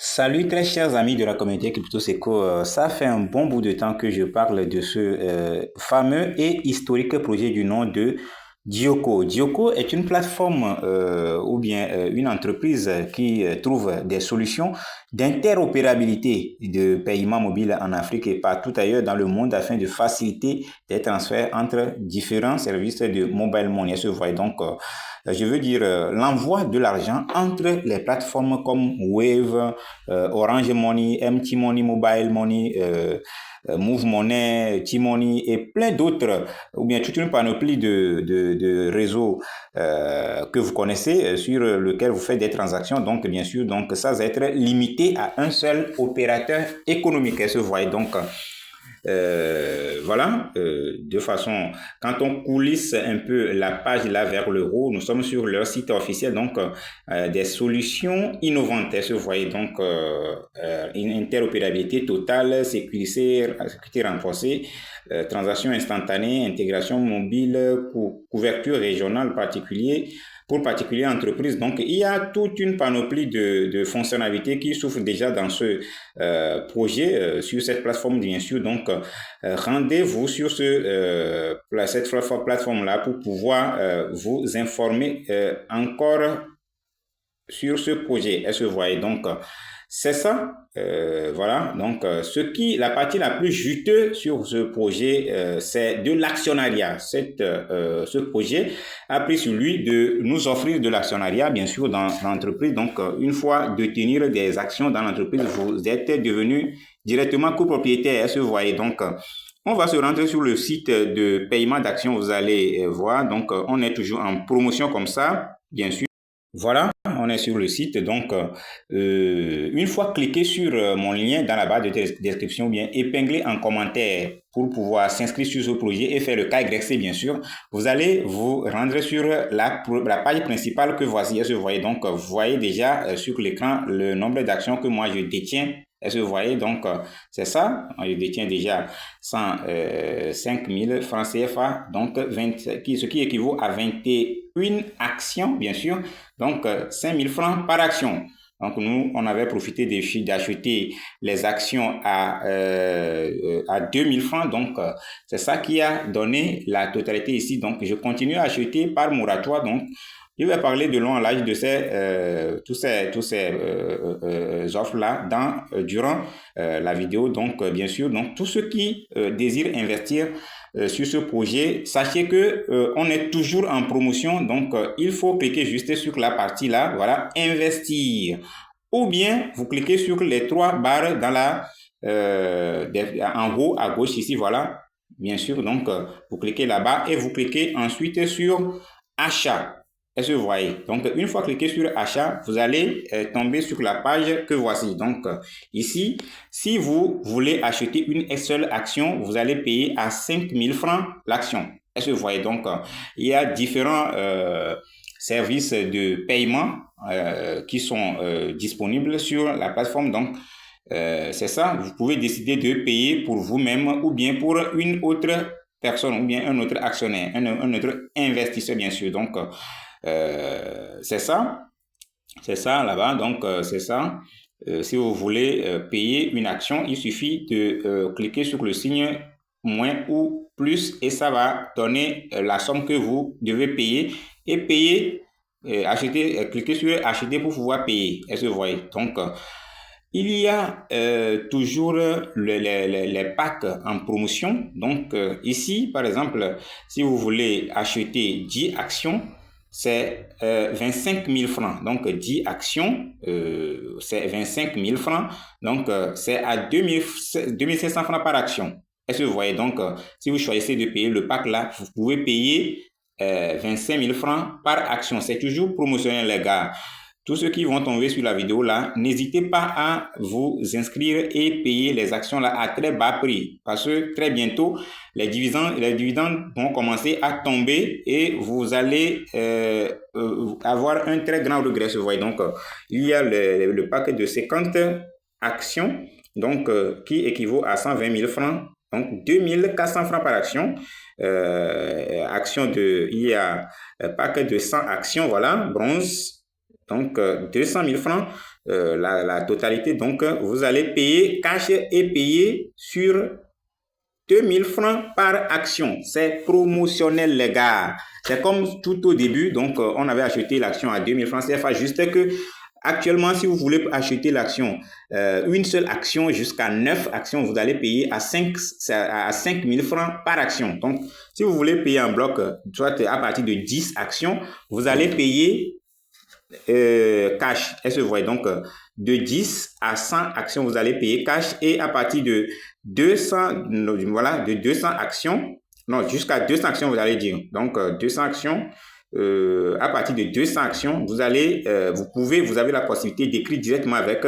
Salut très chers amis de la communauté CryptoSeco. Ça fait un bon bout de temps que je parle de ce fameux et historique projet du nom de Dioco. Dioco est une plateforme ou bien une entreprise qui trouve des solutions d'interopérabilité de paiement mobile en Afrique et partout ailleurs dans le monde afin de faciliter des transferts entre différents services de mobile money. Se voit donc je veux dire l'envoi de l'argent entre les plateformes comme Wave, Orange Money, MT Money, Mobile Money, Move Money, T-Money et plein d'autres, ou bien toute une panoplie de réseaux que vous connaissez sur lequel vous faites des transactions. Donc, bien sûr, donc ça va être limité à un seul opérateur économique. Elle se voit donc voilà, de façon, quand on coulisse un peu la page là vers le haut, nous sommes sur leur site officiel, donc des solutions innovantes, vous voyez, donc une interopérabilité totale, sécurité renforcée, transactions instantanées, intégration mobile, couverture régionale particulière, pour particulières entreprises. Donc, il y a toute une panoplie de fonctionnalités qui s'ouvrent déjà dans ce projet, sur cette plateforme, bien sûr. Donc, rendez-vous sur cette plateforme-là pour pouvoir vous informer encore sur ce projet. Est-ce que vous voyez? Donc, c'est ça. Voilà. Donc, la partie la plus juteuse sur ce projet, c'est de l'actionnariat. Ce projet a pris sur lui de nous offrir de l'actionnariat, bien sûr, dans l'entreprise. Donc, une fois détenir des actions dans l'entreprise, vous êtes devenu directement copropriétaire. Est-ce que vous voyez? Donc, on va se rendre sur le site de paiement d'actions. Vous allez voir. Donc, on est toujours en promotion comme ça, bien sûr. Voilà, on est sur le site. Donc, une fois cliqué sur mon lien dans la barre de description, ou bien épinglé en commentaire pour pouvoir s'inscrire sur ce projet et faire le KYC, bien sûr, vous allez vous rendre sur la page principale que voici. Est-ce que vous voyez? Donc, vous voyez déjà sur l'écran le nombre d'actions que moi je détiens. Est-ce que vous voyez? Donc, c'est ça. Je détiens déjà 105 000 francs CFA, donc ce qui équivaut à 21 actions, bien sûr. Donc, 5 000 francs par action. Donc, nous, on avait profité d'acheter les actions à 2 000 francs. Donc, c'est ça qui a donné la totalité ici. Donc, je continue à acheter par moratoire. Donc, je vais parler de long en large de tous ces offres-là durant la vidéo. Donc, bien sûr, donc tous ceux qui désirent investir sur ce projet, sachez que on est toujours en promotion. Donc, il faut cliquer juste sur la partie là, voilà, investir. Ou bien, vous cliquez sur les trois barres dans en haut à gauche ici, voilà. Bien sûr, donc, vous cliquez là-bas et vous cliquez ensuite sur achat. Est-ce que vous voyez? Donc, une fois cliqué sur achat, vous allez tomber sur la page que voici. Donc, ici, si vous voulez acheter une seule action, vous allez payer à 5 000 francs l'action. Est-ce que vous voyez? Donc, il y a différents services de paiement qui sont disponibles sur la plateforme. Donc, c'est ça. Vous pouvez décider de payer pour vous-même ou bien pour une autre personne ou bien un autre actionnaire, un autre investisseur, bien sûr. Donc, c'est ça là-bas. Donc, c'est ça. Si vous voulez payer une action, il suffit de cliquer sur le signe moins ou plus et ça va donner la somme que vous devez payer et payer, cliquer sur acheter pour pouvoir payer. Est-ce que vous voyez? Donc, il y a toujours les packs en promotion. Donc, ici, par exemple, si vous voulez acheter 10 actions, c'est 25 000 francs. Donc, 10 actions, c'est 25 000 francs. Donc, c'est à 2500 francs par action. Est-ce que vous voyez? Donc, si vous choisissez de payer le pack là, vous pouvez payer 25 000 francs par action. C'est toujours promotionnel, les gars. Tous ceux qui vont tomber sur la vidéo là, n'hésitez pas à vous inscrire et payer les actions là à très bas prix. Parce que très bientôt, les dividendes vont commencer à tomber et vous allez avoir un très grand regret. Vous voyez, donc, il y a le paquet de 50 actions donc, qui équivaut à 120 000 francs. Donc, 2 400 francs par action. Il y a un paquet de 100 actions, voilà, bronze. Donc, 200 000 francs. la totalité. Donc, vous allez payer cash et payer sur 2000 francs par action. C'est promotionnel, les gars. C'est comme tout au début. Donc, on avait acheté l'action à 2000 francs CFA. Juste que actuellement, si vous voulez acheter l'action, une seule action jusqu'à 9 actions, vous allez payer à 5000 francs par action. Donc, si vous voulez payer en bloc, soit à partir de 10 actions, vous allez payer cash. Est-ce que vous voyez? Donc, de 10 à 100 actions, vous allez payer cash, et à partir de 200, voilà, de 200 actions, non, jusqu'à 200 actions, vous allez dire. Donc, 200 actions, à partir de 200 actions, vous allez, vous avez la possibilité d'écrire directement avec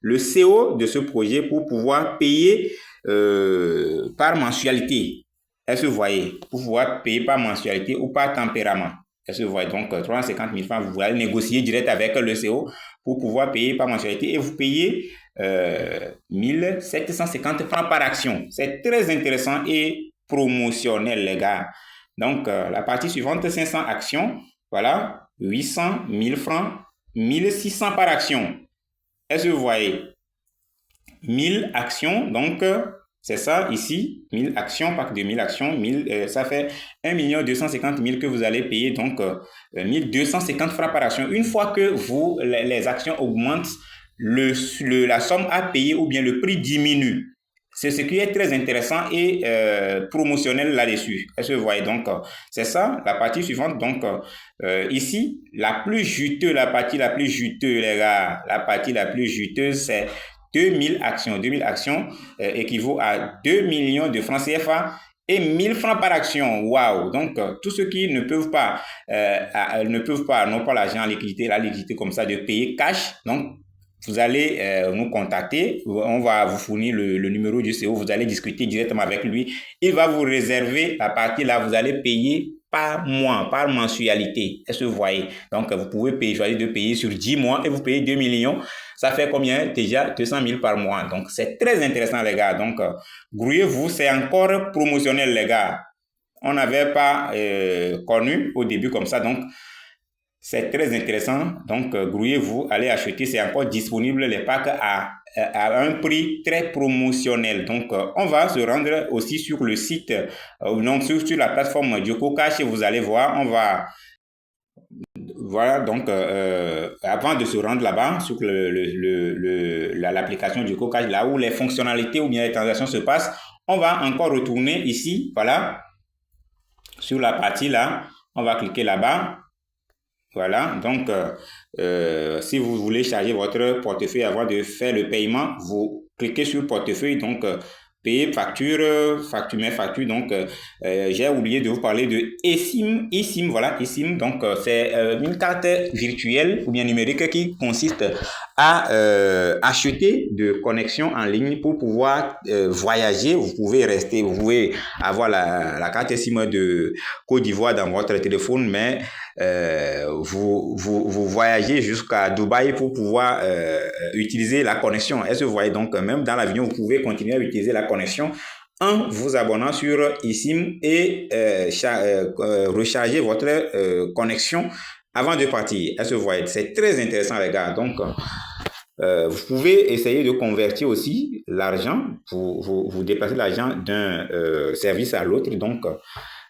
le CEO de ce projet pour pouvoir payer par mensualité. Est-ce que vous voyez? Pour pouvoir payer par mensualité ou par tempérament. Est-ce que vous voyez? Donc, 350 000 francs, vous allez négocier direct avec le CEO pour pouvoir payer par mensualité, et vous payez 1750 francs par action. C'est très intéressant et promotionnel, les gars. Donc, la partie suivante, 500 actions, voilà, 800, 1000 francs, 1600 par action. Est-ce que vous voyez? 1000 actions, donc, c'est ça ici, 1000 actions, pas que 2000 actions, 1000, ça fait 1 250 000 que vous allez payer, donc 1250 francs par action. Une fois que les actions augmentent, la somme à payer ou bien le prix diminue. C'est ce qui est très intéressant et promotionnel là-dessus. Est-ce que vous voyez? Donc, c'est ça, la partie suivante. Donc, ici, la partie la plus juteuse, les gars, la partie la plus juteuse, c'est 2000 actions. 2000 actions équivaut à 2 millions de francs CFA et 1000 francs par action. Waouh! Donc, tous ceux qui ne peuvent pas, n'ont pas l'argent en liquidité, la liquidité comme ça, de payer cash, donc, vous allez nous contacter, on va vous fournir le numéro du CEO, vous allez discuter directement avec lui, il va vous réserver la partie là, vous allez payer par mois, par mensualité. Est-ce que vous voyez? Donc, vous pouvez choisir de payer sur 10 mois et vous payez 2 millions. Ça fait combien? Déjà 200 000 par mois. Donc, c'est très intéressant, les gars. Donc, grouillez-vous, c'est encore promotionnel, les gars. On n'avait pas connu au début comme ça. Donc, c'est très intéressant. Donc, grouillez-vous, allez acheter. C'est encore disponible, les packs à un prix très promotionnel. Donc, on va se rendre aussi sur le site, donc sur la plateforme JocoCash, et vous allez voir, voilà, donc, avant de se rendre là-bas, sur l'application JocoCash, là où les fonctionnalités ou bien les transactions se passent, on va encore retourner ici, voilà, sur la partie là, on va cliquer là-bas. Voilà, donc, si vous voulez charger votre portefeuille avant de faire le paiement, vous cliquez sur portefeuille, donc, payer facture, facture. Donc, j'ai oublié de vous parler de eSIM, voilà, eSIM. Donc, c'est une carte virtuelle ou bien numérique qui consiste à acheter de connexion en ligne pour pouvoir voyager. Vous pouvez avoir la carte SIM de Côte d'Ivoire dans votre téléphone, mais vous voyagez jusqu'à Dubaï pour pouvoir utiliser la connexion. Est-ce que vous voyez? Donc, même dans l'avion, vous pouvez continuer à utiliser la connexion en vous abonnant sur eSIM et recharger votre connexion avant de partir. Est-ce que vous voyez? C'est très intéressant, les gars. Donc, vous pouvez essayer de convertir aussi l'argent, vous déplacer l'argent d'un service à l'autre. Donc,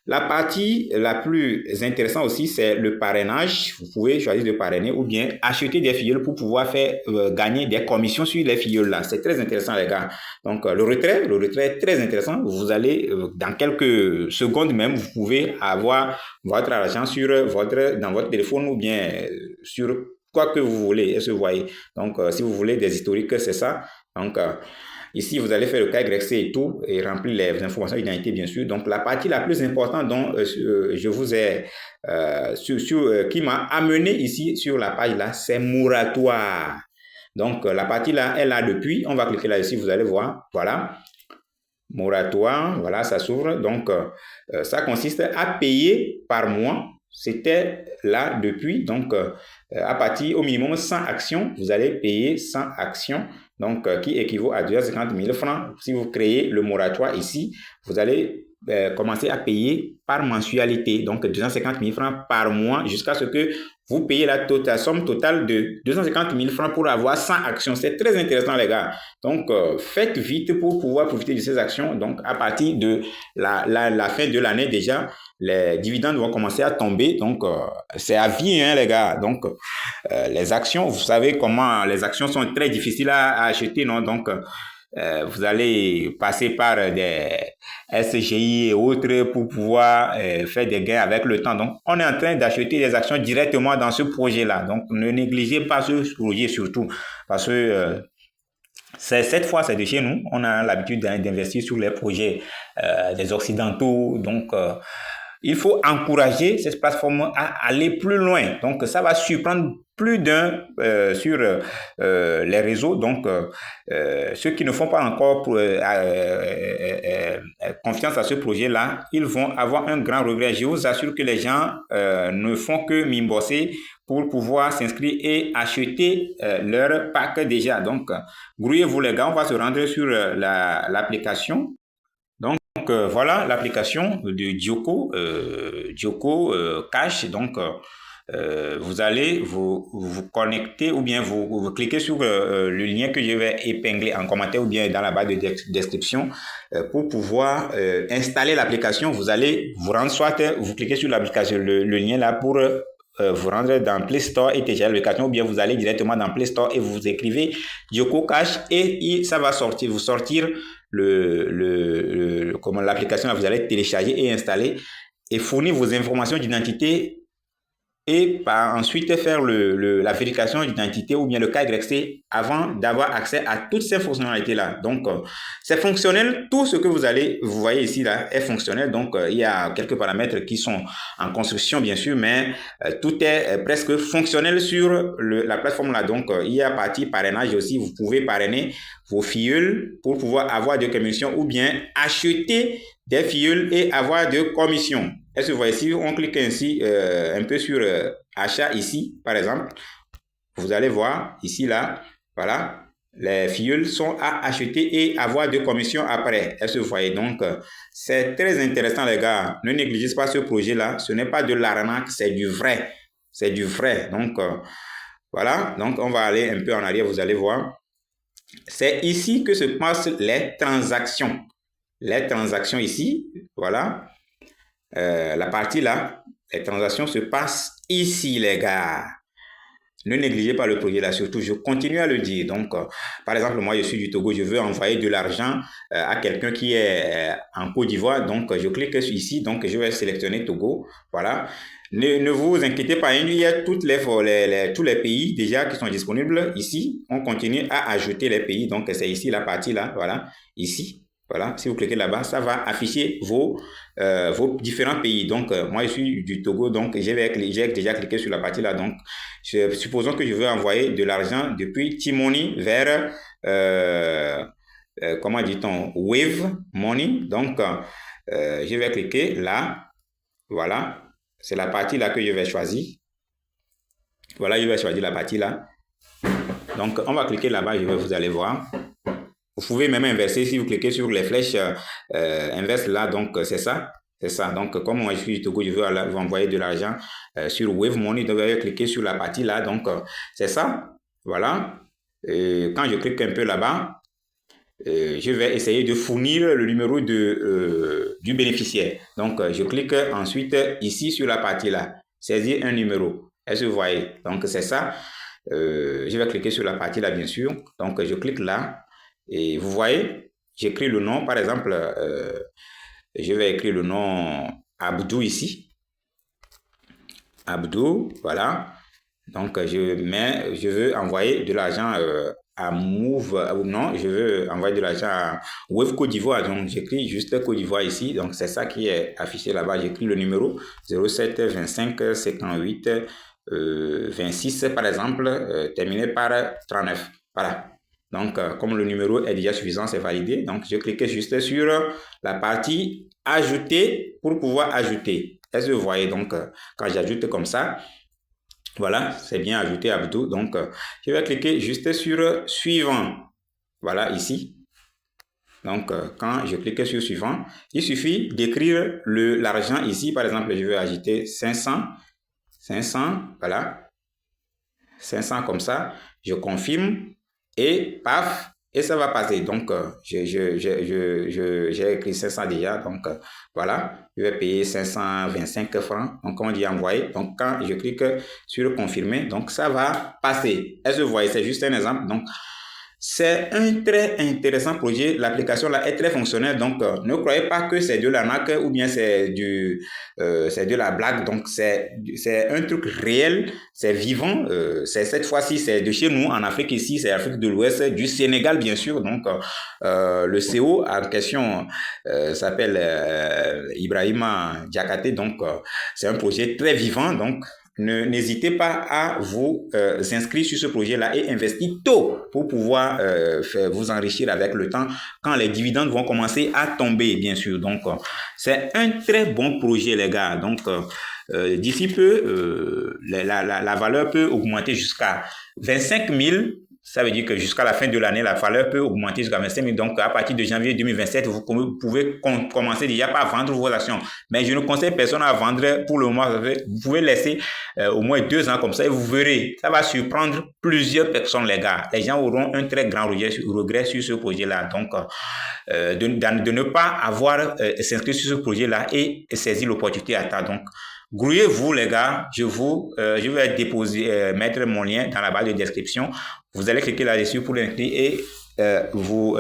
la partie la plus intéressante aussi, c'est le parrainage. Vous pouvez choisir de parrainer ou bien acheter des filleuls pour pouvoir faire gagner des commissions sur les filleuls là. C'est très intéressant, les gars. Donc, le retrait est très intéressant. Vous allez, dans quelques secondes même, vous pouvez avoir votre argent dans votre téléphone ou bien sur quoi que vous voulez. Est-ce que vous voyez? Donc, si vous voulez des historiques, c'est ça. Donc, ici, vous allez faire le KYC et tout, et remplir les informations d'identité, bien sûr. Donc, la partie la plus importante dont je vous ai, qui m'a amené ici sur la page là, c'est moratoire. Donc, la partie là est là depuis. On va cliquer là ici, vous allez voir. Voilà. Moratoire, voilà, ça s'ouvre. Donc, ça consiste à payer par mois. C'était là depuis. Donc, à partir au minimum 100 actions, vous allez payer 100 actions. Donc, qui équivaut à 250 000 francs. Si vous créez le moratoire ici, vous allez commencer à payer par mensualité, donc 250 000 francs par mois jusqu'à ce que vous payez la somme totale de 250 000 francs pour avoir 100 actions. C'est très intéressant, les gars. Donc, faites vite pour pouvoir profiter de ces actions. Donc, à partir de la fin de l'année déjà, les dividendes vont commencer à tomber. Donc, c'est à vie, hein, les gars. Donc, les actions, vous savez comment les actions sont très difficiles à acheter, non? Donc, vous allez passer par des SGI et autres pour pouvoir faire des gains avec le temps. Donc, on est en train d'acheter des actions directement dans ce projet-là. Donc, ne négligez pas ce projet surtout parce que cette fois, c'est de chez nous. On a l'habitude d'investir sur les projets des Occidentaux. Donc, il faut encourager cette plateforme à aller plus loin. Donc, ça va surprendre plus d'un sur les réseaux. Donc, ceux qui ne font pas encore confiance à ce projet-là, ils vont avoir un grand regret. Je vous assure que les gens ne font que mimbosser pour pouvoir s'inscrire et acheter leur pack déjà. Donc, grouillez-vous les gars, on va se rendre sur l'application. Donc, voilà l'application de Dioco, Dioco Cash. Donc, vous allez vous connecter ou bien vous cliquez sur le lien que je vais épingler en commentaire ou bien dans la barre de description pour pouvoir installer l'application. Vous allez vous rendre, soit vous cliquez sur l'application, le lien là pour vous rendre dans Play Store et télécharger l'application, ou bien vous allez directement dans Play Store et vous écrivez Dioco Cash et ça va vous sortir comment l'application, vous allez télécharger et installer et fournir vos informations d'identité et ensuite faire la vérification d'identité ou bien le KYC avant d'avoir accès à toutes ces fonctionnalités-là. Donc, c'est fonctionnel. Tout ce que vous voyez ici là est fonctionnel. Donc, il y a quelques paramètres qui sont en construction, bien sûr, mais tout est presque fonctionnel sur la plateforme-là. Donc, il y a partie parrainage aussi. Vous pouvez parrainer vos filleuls pour pouvoir avoir des commissions ou bien acheter des filleuls et avoir des commissions. Est-ce que vous voyez, si on clique ainsi un peu sur achat ici, par exemple, vous allez voir ici, là, voilà, les filleuls sont à acheter et avoir de commissions après. Est-ce que vous voyez? Donc, c'est très intéressant, les gars. Ne négligez pas ce projet-là. Ce n'est pas de l'arnaque, c'est du vrai. C'est du vrai. Donc, voilà. Donc, on va aller un peu en arrière, vous allez voir. C'est ici que se passent les transactions. Les transactions ici, voilà. La partie là, les transactions se passent ici, les gars. Ne négligez pas le projet là, surtout, je continue à le dire. Donc, par exemple, moi, je suis du Togo, je veux envoyer de l'argent à quelqu'un qui est en Côte d'Ivoire. Donc, je clique ici, donc je vais sélectionner Togo. Voilà. Ne vous inquiétez pas, il y a tous les pays déjà qui sont disponibles ici. On continue à ajouter les pays. Donc, c'est ici la partie là, voilà, ici. Voilà, si vous cliquez là-bas, ça va afficher vos différents pays. Donc, moi, je suis du Togo, donc j'ai déjà cliqué sur la partie là. Donc, supposons que je veux envoyer de l'argent depuis T-Money vers, comment dit-on, Wave Money. Donc, je vais cliquer là. Voilà, c'est la partie là que je vais choisir. Voilà, je vais choisir la partie là. Donc, on va cliquer là-bas, vous allez voir. Vous pouvez même inverser si vous cliquez sur les flèches inverses là. Donc, c'est ça. C'est ça. Donc, comme moi, je suis du Togo, je veux envoyer de l'argent sur Wave Money. Donc, vous allez cliquer sur la partie là. Donc, c'est ça. Voilà. Quand je clique un peu là-bas, je vais essayer de fournir le numéro du bénéficiaire. Donc, je clique ensuite ici sur la partie là. Saisir un numéro. Est-ce que vous voyez? Donc, c'est ça. Je vais cliquer sur la partie là, bien sûr. Donc, je clique là. Et vous voyez, j'écris le nom, par exemple, je vais écrire le nom Abdou ici. Abdou, voilà. Donc, je veux envoyer de l'argent à Move, non, je veux envoyer de l'argent à Wave Côte d'Ivoire. Donc, j'écris juste Côte d'Ivoire ici. Donc, c'est ça qui est affiché là-bas. J'écris le numéro 07 25 58 26, par exemple, terminé par 39. Voilà. Donc, comme le numéro est déjà suffisant, c'est validé. Donc, je clique juste sur la partie ajouter pour pouvoir ajouter. Est-ce que vous voyez? Donc, quand j'ajoute comme ça, voilà, c'est bien ajouté Abdou. Donc, je vais cliquer juste sur suivant. Voilà, ici. Donc, quand je clique sur suivant, il suffit d'écrire l'argent ici. Par exemple, je veux ajouter 500, voilà, 500 comme ça. Je confirme et paf, et ça va passer. Donc, j'ai écrit 500 déjà. Donc, voilà, je vais payer 525 francs. Donc, on dit envoyer. Donc, quand je clique sur confirmer, donc ça va passer. Est-ce que vous voyez? C'est juste un exemple. Donc, c'est un très intéressant projet. L'application là est très fonctionnelle. Donc, ne croyez pas que c'est de l'arnaque ou bien c'est de la blague. Donc, c'est un truc réel, c'est vivant. Cette fois-ci, c'est de chez nous en Afrique ici, c'est Afrique de l'Ouest, du Sénégal bien sûr. Donc, le CEO en question s'appelle Ibrahima Diakate. Donc, c'est un projet très vivant. Donc, n'hésitez pas à vous inscrire sur ce projet-là et investir tôt pour pouvoir vous enrichir avec le temps quand les dividendes vont commencer à tomber, bien sûr. Donc, c'est un très bon projet, les gars. Donc, d'ici peu, la valeur peut augmenter jusqu'à 25 000. Ça veut dire que jusqu'à la fin de l'année, la valeur peut augmenter jusqu'à 25 000. Donc, à partir de janvier 2027, vous pouvez commencer déjà par vendre vos actions. Mais je ne conseille personne à vendre pour le moment. Vous pouvez laisser au moins 2 ans comme ça et vous verrez. Ça va surprendre plusieurs personnes, les gars. Les gens auront un très grand regret sur ce projet-là. Donc, de ne pas avoir s'inscrit sur ce projet-là et saisir l'opportunité à temps. Donc, grouillez-vous, les gars. Je vais mettre mon lien dans la barre de description. Vous allez cliquer là-dessus pour l'inscrire et vous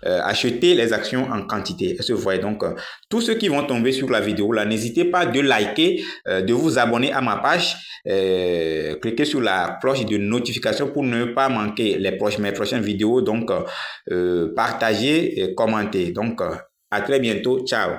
acheter les actions en quantité. Est-ce que vous voyez? Donc, tous ceux qui vont tomber sur la vidéo là, n'hésitez pas de liker, de vous abonner à ma page, cliquez sur la cloche de notification pour ne pas manquer mes prochaines vidéos. Donc, partagez et commentez. Donc, à très bientôt. Ciao.